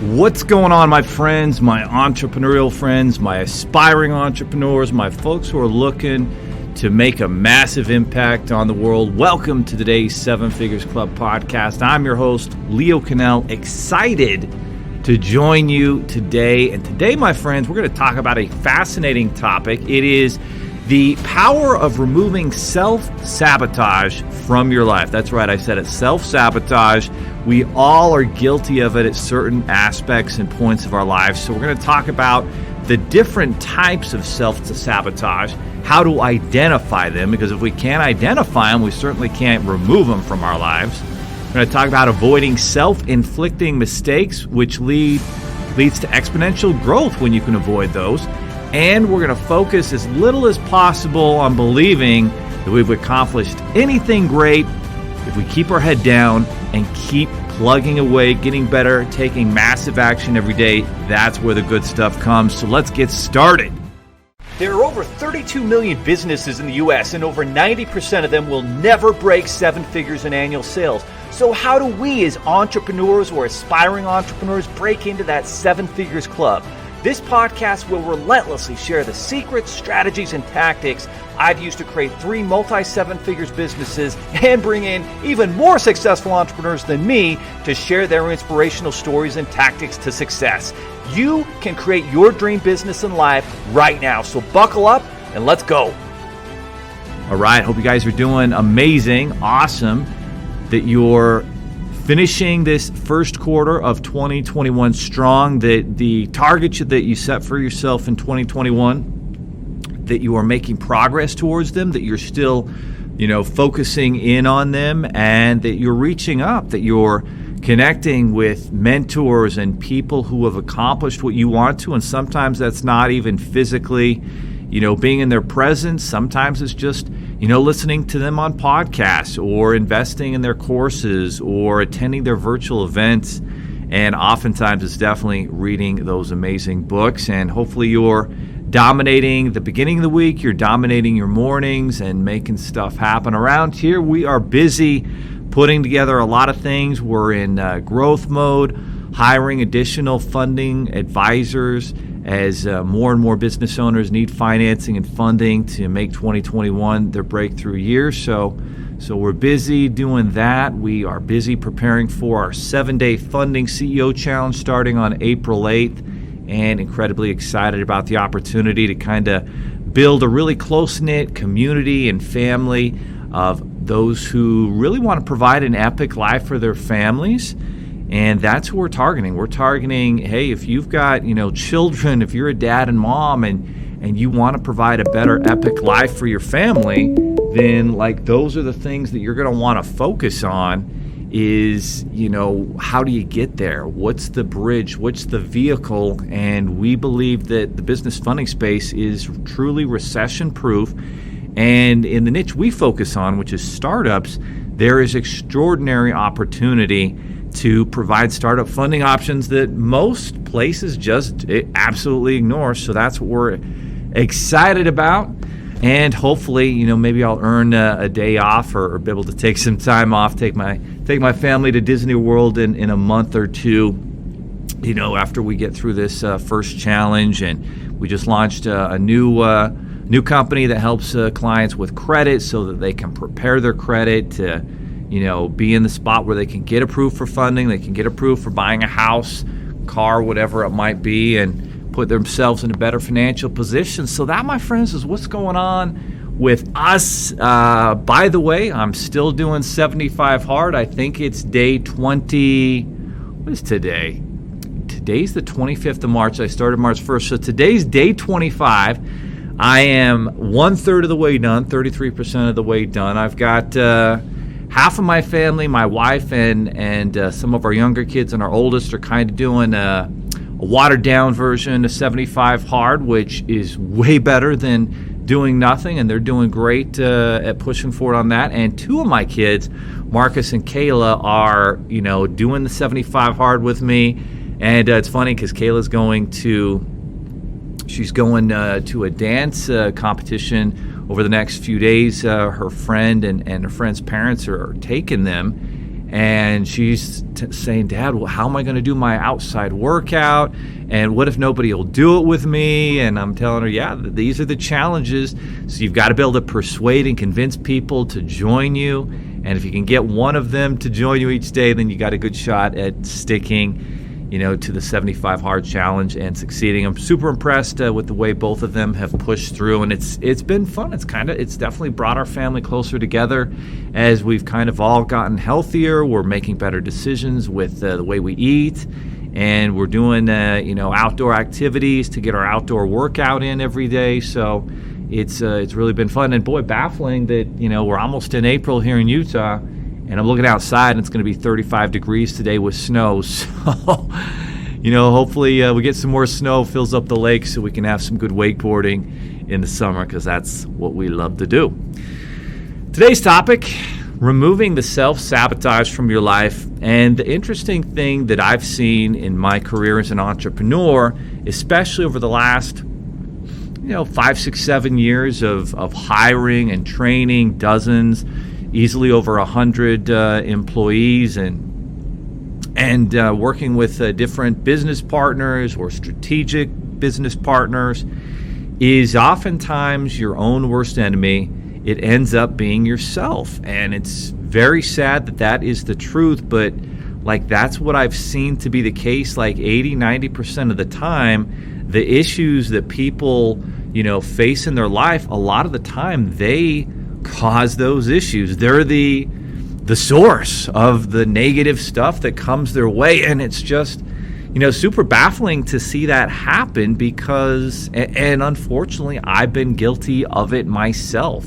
What's going on, my friends, my entrepreneurial friends, my aspiring entrepreneurs, my folks who are looking to make a massive impact on the world? Welcome to today's Seven Figures Club podcast. I'm your host, Leo Cannell, excited to join you today. And today, my friends, we're going to talk about a fascinating topic. It is the power of removing self-sabotage from your life. That's right, I said it, self-sabotage. We all are guilty of it at certain aspects and points of our lives. So we're going to talk about the different types of self-sabotage, how to identify them, because if we can't identify them, we certainly can't remove them from our lives. We're going to talk about avoiding self-inflicting mistakes, which leads to exponential growth when you can avoid those. And we're going to focus as little as possible on believing that we've accomplished anything great if we keep our head down and keep plugging away, getting better, taking massive action every day. That's where the good stuff comes. So let's get started. There are over 32 million businesses in the U.S., and over 90% of them will never break seven figures in annual sales. So how do we as entrepreneurs or aspiring entrepreneurs break into that seven figures club? This podcast will relentlessly share the secrets, strategies, and tactics I've used to create 3 multi-seven figures businesses and bring in even more successful entrepreneurs than me to share their inspirational stories and tactics to success. You can create your dream business and life right now. So buckle up and let's go. All right, hope you guys are doing amazing, awesome, that you're finishing this first quarter of 2021 strong, that the targets that you set for yourself in 2021, that you are making progress towards them, that you're still, focusing in on them, and that you're reaching up, that you're connecting with mentors and people who have accomplished what you want to. And sometimes that's not even physically, being in their presence. Sometimes it's just, listening to them on podcasts or investing in their courses or attending their virtual events. And oftentimes it's definitely reading those amazing books. And hopefully you're dominating the beginning of the week, you're dominating your mornings and making stuff happen. Around here, we are busy putting together a lot of things. We're in growth mode, hiring additional funding advisors as more and more business owners need financing and funding to make 2021 their breakthrough year. So we're busy doing that. We are busy preparing for our 7-day funding CEO challenge starting on April 8th, and incredibly excited about the opportunity to kind of build a really close-knit community and family of those who really want to provide an epic life for their families. And that's who we're targeting. We're targeting, hey, if you've got, children, if you're a dad and mom and you want to provide a better epic life for your family, then those are the things that you're going to want to focus on is, how do you get there? What's the bridge? What's the vehicle? And we believe that the business funding space is truly recession-proof. And in the niche we focus on, which is startups, there is extraordinary opportunity to provide startup funding options that most places just absolutely ignore. So that's what we're excited about. And hopefully, maybe I'll earn a day off or be able to take some time off, take my family to Disney World in a month or two, after we get through this first challenge. And we just launched a new company that helps clients with credit so that they can prepare their credit to be in the spot where they can get approved for funding, they can get approved for buying a house, car, whatever it might be, and put themselves in a better financial position. So that, my friends, is what's going on with us. By the way, I'm still doing 75 hard. I think it's day 20. What is today? Today's the 25th of March. I started March 1st. So today's day 25. I am 1/3 of the way done, 33% of the way done. I've got half of my family, my wife, and some of our younger kids and our oldest are kind of doing a watered-down version of 75 hard, which is way better than doing nothing, and they're doing great at pushing forward on that. And 2 of my kids, Marcus and Kayla, are doing the 75 hard with me. And it's funny because Kayla's going to a dance competition over the next few days. Her friend and her friend's parents are taking them, And she's saying, Dad, well, how am I going to do my outside workout? And what if nobody will do it with me? And I'm telling her, yeah, these are the challenges. So you've got to be able to persuade and convince people to join you. And if you can get one of them to join you each day, then you got a good shot at sticking, to the 75 Hard Challenge and succeeding. I'm super impressed with the way both of them have pushed through, and it's been fun. It's definitely brought our family closer together as we've kind of all gotten healthier. We're making better decisions with the way we eat, and we're doing outdoor activities to get our outdoor workout in every day. So it's really been fun, and boy, baffling that we're almost in April here in Utah. And I'm looking outside, and it's going to be 35 degrees today with snow. So, hopefully we get some more snow, fills up the lake so we can have some good wakeboarding in the summer, because that's what we love to do. Today's topic, removing the self-sabotage from your life. And the interesting thing that I've seen in my career as an entrepreneur, especially over the last 5, 6, 7 years of hiring and training dozens, easily over 100 employees, and working with different business partners or strategic business partners, is oftentimes your own worst enemy. It ends up being yourself, and it's very sad that is the truth, but that's what I've seen to be the case 80-90% of the time. The issues that people face in their life, a lot of the time they cause those issues. They're the source of the negative stuff that comes their way, and it's just super baffling to see that happen, because and unfortunately I've been guilty of it myself.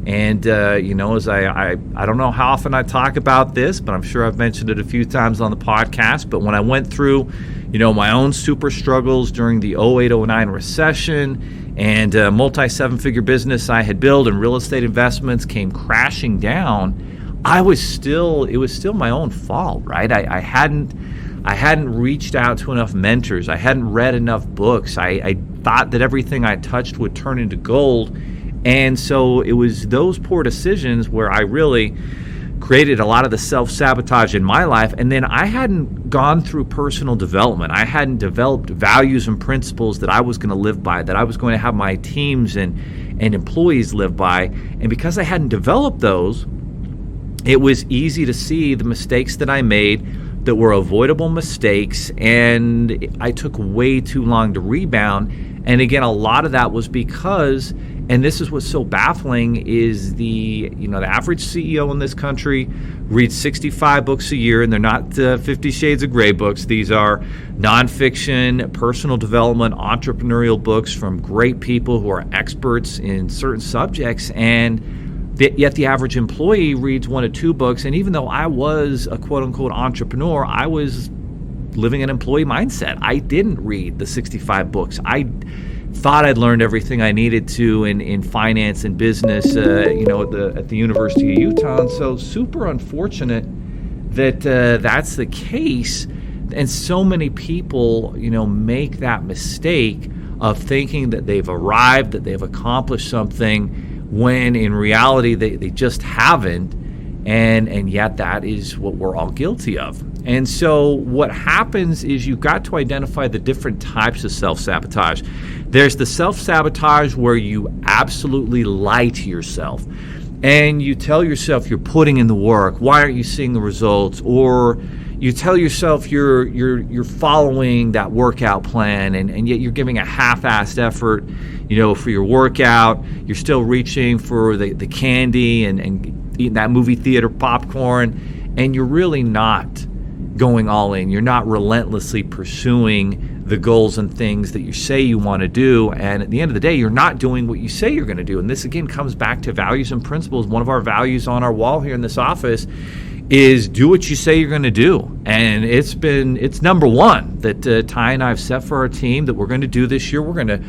And as I don't know how often I talk about this, but I'm sure I've mentioned it a few times on the podcast, but when I went through my own super struggles during the 08-09 recession, and multi-seven-figure business I had built and real estate investments came crashing down, it was still my own fault, right? I hadn't reached out to enough mentors. I hadn't read enough books. I thought that everything I touched would turn into gold. And so it was those poor decisions where I really created a lot of the self-sabotage in my life. And then I hadn't gone through personal development. I hadn't developed values and principles that I was going to live by, that I was going to have my teams and employees live by. And because I hadn't developed those, it was easy to see the mistakes that I made that were avoidable mistakes, and I took way too long to rebound. And again, a lot of that was because, and this is what's so baffling, is the average CEO in this country reads 65 books a year, and they're not 50 Shades of Grey books. These are nonfiction, personal development, entrepreneurial books from great people who are experts in certain subjects, and yet the average employee reads 1 to 2 books. And even though I was a quote-unquote entrepreneur, I was living an employee mindset. I didn't read the 65 books. I thought I'd learned everything I needed to in finance and business, at the University of Utah. And so super unfortunate that that's the case. And so many people, make that mistake of thinking that they've arrived, that they've accomplished something, when in reality they just haven't. And yet that is what we're all guilty of. And so what happens is you've got to identify the different types of self-sabotage. There's the self-sabotage where you absolutely lie to yourself. And you tell yourself you're putting in the work. Why aren't you seeing the results? Or you tell yourself you're following that workout plan, and yet you're giving a half-assed effort, for your workout. You're still reaching for the candy and eating that movie theater popcorn, and you're really not going all in. You're not relentlessly pursuing the goals and things that you say you want to do. And at the end of the day, you're not doing what you say you're going to do. And this again comes back to values and principles. One of our values on our wall here in this office is do what you say you're going to do. And it's number one that Ty and I have set for our team that we're going to do this year. We're going to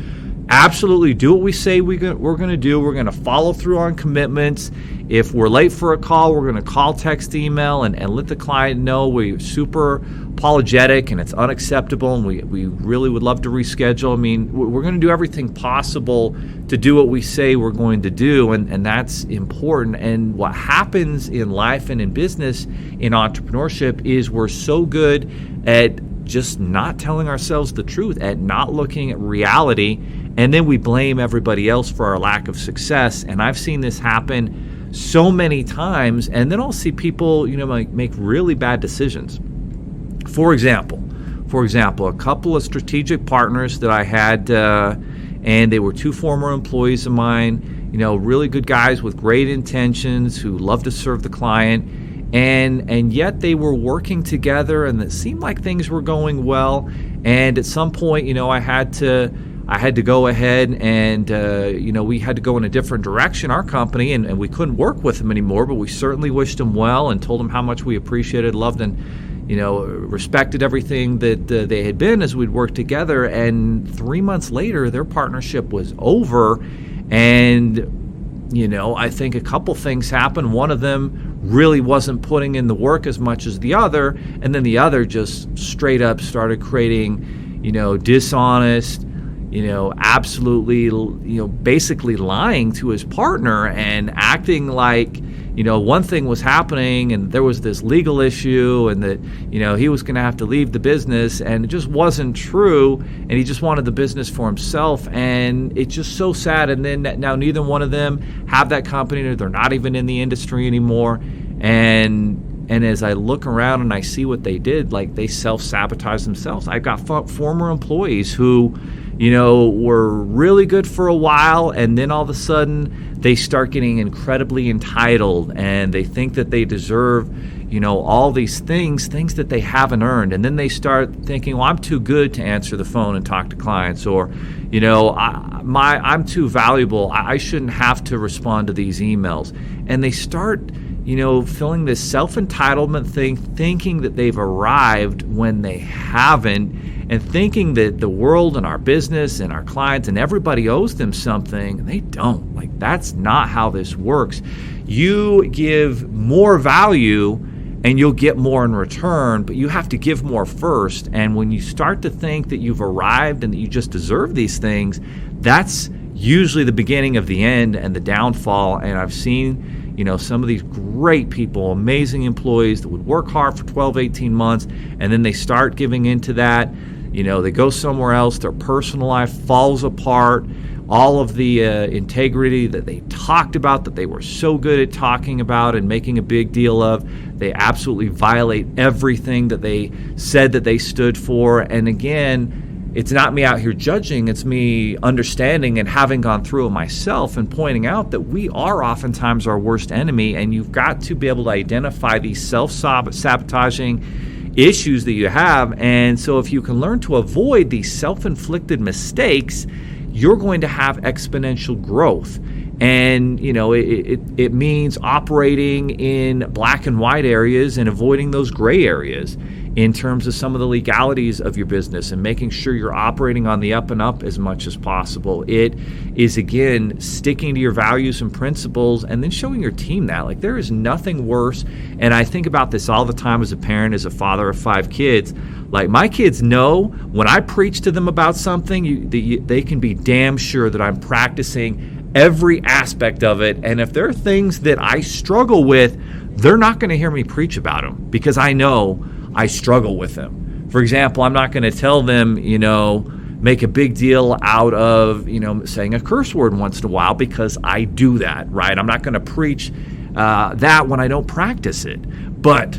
absolutely do what we say we're going to do. We're going to follow through on commitments. If we're late for a call, we're going to call, text, email, and let the client know we're super apologetic and it's unacceptable and we really would love to reschedule. I mean, we're going to do everything possible to do what we say we're going to do, and that's important. And what happens in life and in business, in entrepreneurship, is we're so good at just not telling ourselves the truth, at not looking at reality, and then we blame everybody else for our lack of success. And I've seen this happen so many times, and then I'll see people, make really bad decisions. For example, a couple of strategic partners that I had, and they were two former employees of mine, really good guys with great intentions who love to serve the client. And yet they were working together, and it seemed like things were going well. And at some point, I had to go ahead and we had to go in a different direction, our company, and we couldn't work with them anymore. But we certainly wished them well and told them how much we appreciated, loved, and respected everything that they had been as we'd worked together. And 3 months later, their partnership was over, and I think a couple things happened. One of them really wasn't putting in the work as much as the other, and then the other just straight up started creating, dishonest, absolutely, basically lying to his partner and acting like, one thing was happening and there was this legal issue and that, he was going to have to leave the business, and it just wasn't true, and he just wanted the business for himself. And it's just so sad. And then now neither one of them have that company, or they're not even in the industry anymore. And as I look around and I see what they did, like they self-sabotage themselves. I've got former employees who, were really good for a while, and then all of a sudden they start getting incredibly entitled, and they think that they deserve, all these things that they haven't earned. And then they start thinking, well, I'm too good to answer the phone and talk to clients, or, I'm too valuable. I shouldn't have to respond to these emails. And they start, feeling this self-entitlement thing, thinking that they've arrived when they haven't, and thinking that the world and our business and our clients and everybody owes them something, and they don't. Like, that's not how this works. You give more value and you'll get more in return, but you have to give more first. And when you start to think that you've arrived and that you just deserve these things, that's usually the beginning of the end and the downfall. And I've seen some of these great people, amazing employees that would work hard for 12, 18 months, and then they start giving into that. They go somewhere else, their personal life falls apart. All of the integrity that they talked about, that they were so good at talking about and making a big deal of, they absolutely violate everything that they said that they stood for. And again, it's not me out here judging, it's me understanding and having gone through it myself and pointing out that we are oftentimes our worst enemy, and you've got to be able to identify these self-sabotaging issues that you have. And so if you can learn to avoid these self-inflicted mistakes, you're going to have exponential growth. And, it means operating in black and white areas and avoiding those gray areas in terms of some of the legalities of your business, and making sure you're operating on the up and up as much as possible. It is, again, sticking to your values and principles, and then showing your team that. Like, there is nothing worse. And I think about this all the time as a parent, as a father of 5 kids. Like, my kids know when I preach to them about something, they can be damn sure that I'm practicing every aspect of it. And if there are things that I struggle with, they're not going to hear me preach about them, because I know I struggle with them. For example, I'm not going to tell them, make a big deal out of, saying a curse word once in a while, because I do that, right? I'm not going to preach that when I don't practice it. But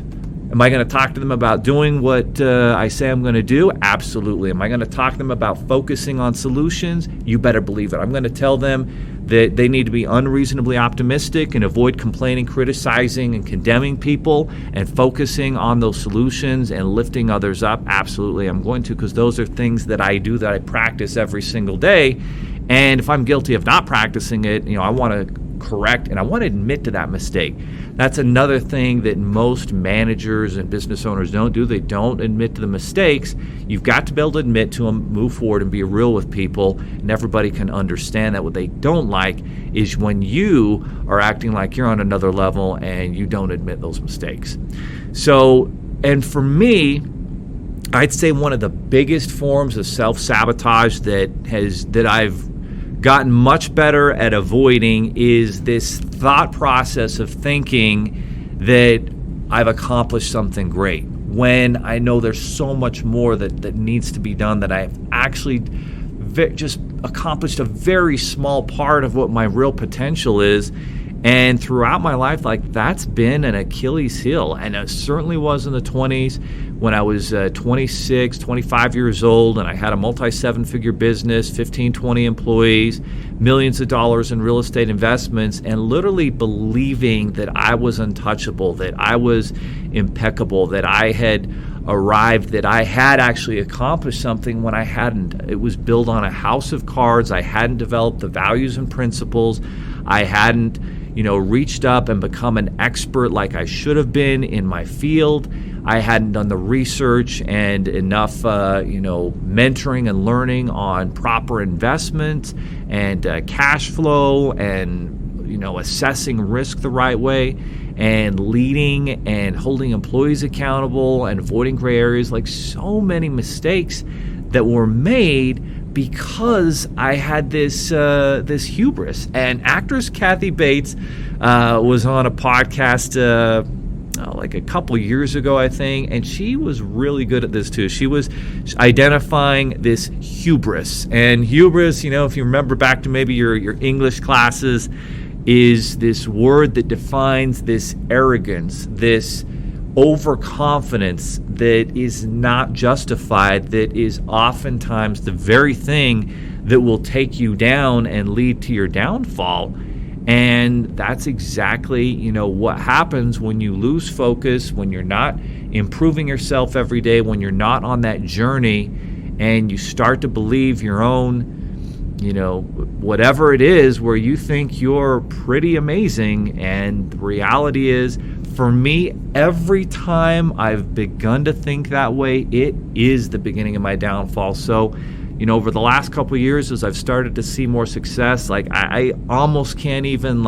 am I going to talk to them about doing what I say I'm going to do? Absolutely. Am I going to talk to them about focusing on solutions? You better believe it. I'm going to tell them that they need to be unreasonably optimistic and avoid complaining, criticizing, and condemning people, and focusing on those solutions and lifting others up. Absolutely, I'm going to, because those are things that I do, that I practice every single day. And if I'm guilty of not practicing it, I want to correct and I want to admit to that mistake. That's another thing that most managers and business owners don't do. They don't admit to the mistakes. You've got to be able to admit to them, move forward, and be real with people, and everybody can understand that. What they don't like is when you are acting like you're on another level and you don't admit those mistakes. So, and for me, I'd say one of the biggest forms of self-sabotage that I've gotten much better at avoiding is this thought process of thinking that I've accomplished something great when I know there's so much more that needs to be done, that I've actually just accomplished a very small part of what my real potential is. And throughout my life, like, that's been an Achilles heel. And it certainly was in the 20s when I was 26, 25 years old, and I had a multi-seven-figure business, 15, 20 employees, millions of dollars in real estate investments, and literally believing that I was untouchable, that I was impeccable, that I had arrived, that I had actually accomplished something when I hadn't. It was built on a house of cards. I hadn't developed the values and principles. I hadn't reached up and become an expert like I should have been in my field. I hadn't done the research and enough, mentoring and learning on proper investment and cash flow and, assessing risk the right way and leading and holding employees accountable and avoiding gray areas. Like, so many mistakes that were made because I had this hubris. And actress Kathy Bates was on a podcast like a couple years ago, I think, and she was really good at this too. She was identifying this hubris. And hubris, if you remember back to maybe your English classes, is this word that defines this arrogance, this overconfidence that is not justified, that is oftentimes the very thing that will take you down and lead to your downfall. And that's exactly, what happens when you lose focus, when you're not improving yourself every day, when you're not on that journey, and you start to believe your own, whatever it is, where you think you're pretty amazing. And the reality is, for me, every time I've begun to think that way, it is the beginning of my downfall. So, over the last couple of years, as I've started to see more success, like I almost can't even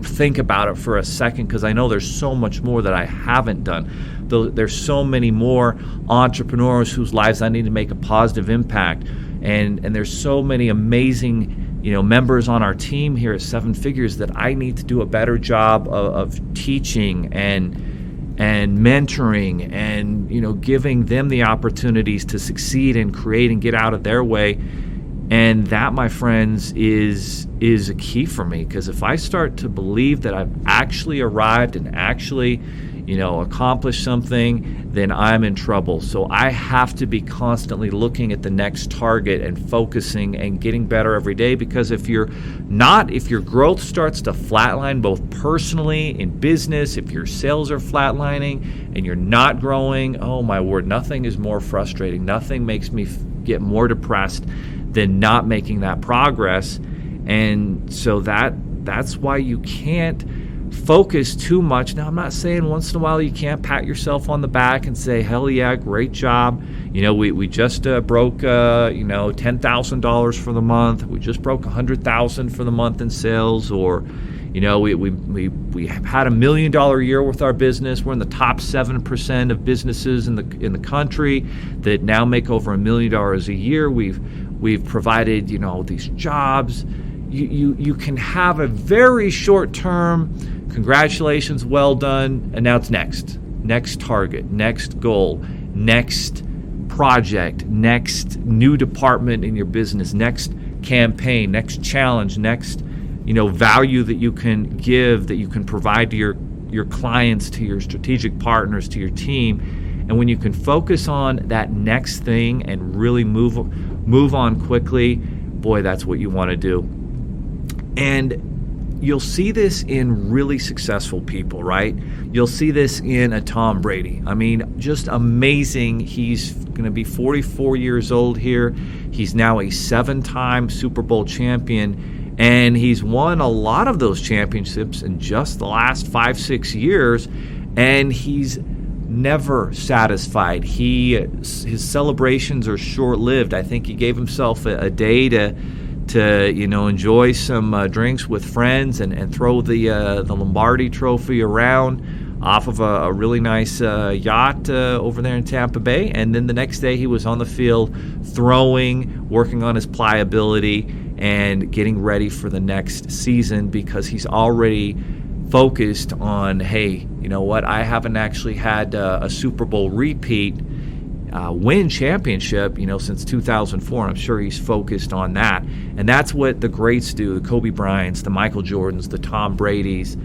think about it for a second, because I know there's so much more that I haven't done. There's so many more entrepreneurs whose lives I need to make a positive impact, and there's so many amazing members on our team here at Seven Figures that I need to do a better job of teaching and mentoring and giving them the opportunities to succeed and create and get out of their way. And that, my friends, is a key for me, because if I start to believe that I've actually arrived and actually accomplished something, then I'm in trouble. So I have to be constantly looking at the next target and focusing and getting better every day, because if your growth starts to flatline, both personally, in business, if your sales are flatlining and you're not growing, oh my word, nothing is more frustrating. Nothing makes me get more depressed than not making that progress. And so that's why you can't focus too much. Now, I'm not saying once in a while you can't pat yourself on the back and say, hell yeah, great job. We just broke $10,000 for the month. We just broke $100,000 for the month in sales. Or we had $1 million year with our business. We're in the top 7% of businesses in the country that now make over $1 million a year. We've provided these jobs. You can have a very short term, congratulations, well done, and now it's next target, next goal, next project, next new department in your business, next campaign, next challenge, next value that you can give, that you can provide to your clients, to your strategic partners, to your team. And when you can focus on that next thing and really move on quickly, boy, that's what you want to do. And you'll see this in really successful people, right? You'll see this in a Tom Brady. I mean, just amazing. He's going to be 44 years old here. He's now a 7-time Super Bowl champion. And he's won a lot of those championships in just the last 5-6 years, and he's never satisfied. His celebrations are short-lived. I think he gave himself a day to enjoy some drinks with friends and throw the Lombardi Trophy around off of a really nice yacht over there in Tampa Bay. And then the next day he was on the field throwing, working on his pliability, and getting ready for the next season, because he's already focused on, hey, you know what, I haven't actually had a Super Bowl repeat win championship, since 2004. I'm sure he's focused on that. And that's what the greats do, the Kobe Bryants, the Michael Jordans, the Tom Bradys,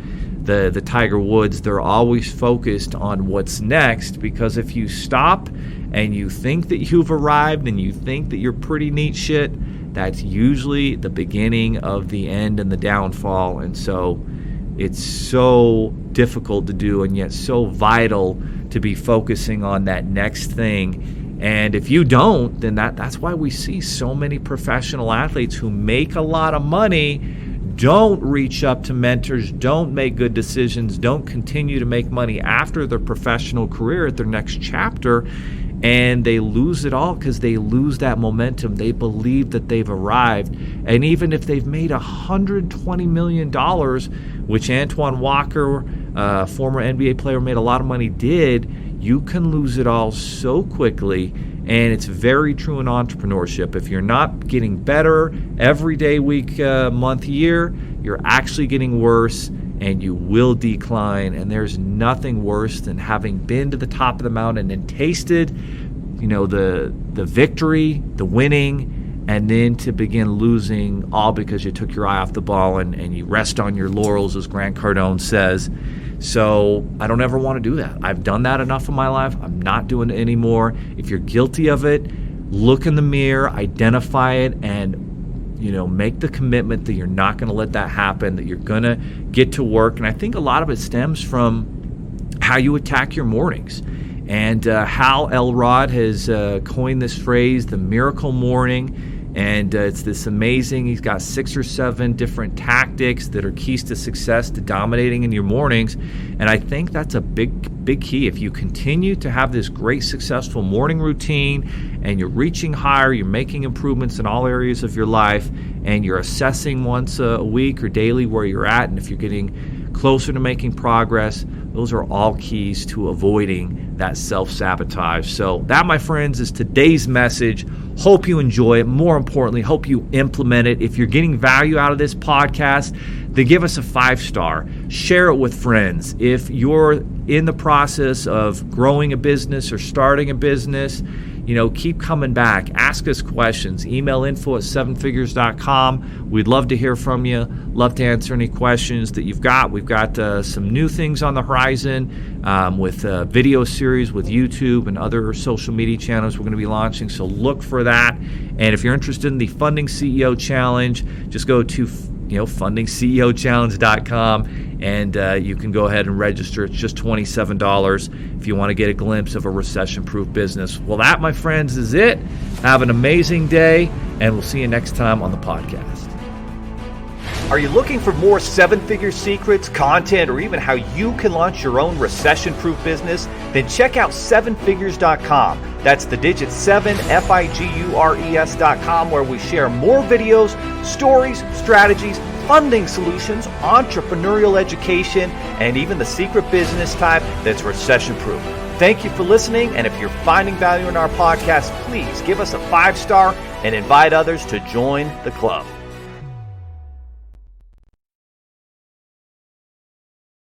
the Tiger Woods. They're always focused on what's next, because if you stop and you think that you've arrived and you think that you're pretty neat shit, that's usually the beginning of the end and the downfall. And so it's so difficult to do, and yet so vital to be focusing on that next thing. And if you don't, then that's why we see so many professional athletes who make a lot of money don't reach up to mentors, don't make good decisions, don't continue to make money after their professional career at their next chapter. And they lose it all because they lose that momentum. They believe that they've arrived. And even if they've made $120 million, which Antoine Walker, former NBA player, made a lot of money, did, you can lose it all so quickly. And it's very true in entrepreneurship. If you're not getting better every day, week, month, year, you're actually getting worse, and you will decline. And there's nothing worse than having been to the top of the mountain and tasted, the victory, the winning, and then to begin losing, all because you took your eye off the ball and you rest on your laurels, as Grant Cardone says. So I don't ever want to do that. I've done that enough in my life. I'm not doing it anymore. If you're guilty of it, look in the mirror, identify it, and make the commitment that you're not going to let that happen, that you're going to get to work. And I think a lot of it stems from how you attack your mornings. And Hal Elrod has coined this phrase, the miracle morning. And it's this amazing, he's got 6 or 7 different tactics that are keys to success, to dominating in your mornings. And I think that's a big key. If you continue to have this great, successful morning routine, and you're reaching higher, you're making improvements in all areas of your life, and you're assessing once a week or daily where you're at, and if you're getting closer to making progress, those are all keys to avoiding that self-sabotage. So that, my friends, is today's message. Hope you enjoy it. More importantly, hope you implement it. If you're getting value out of this podcast, then give us a 5-star. Share it with friends. If you're in the process of growing a business or starting a business, keep coming back. Ask us questions. Email info@sevenfigures.com. We'd love to hear from you. Love to answer any questions that you've got. We've got some new things on the horizon with video series with YouTube and other social media channels we're going to be launching. So look for that. And if you're interested in the Funding CEO Challenge, just go to fundingceochallenge.com, and you can go ahead and register. It's just $27 if you want to get a glimpse of a recession-proof business. Well, that, my friends, is it. Have an amazing day, and we'll see you next time on the podcast. Are you looking for more 7-figure secrets, content, or even how you can launch your own recession-proof business? Then check out 7figures.com. That's the digit 7, FIGURES.com, where we share more videos, stories, strategies, funding solutions, entrepreneurial education, and even the secret business type that's recession-proof. Thank you for listening, and if you're finding value in our podcast, please give us a 5-star and invite others to join the club.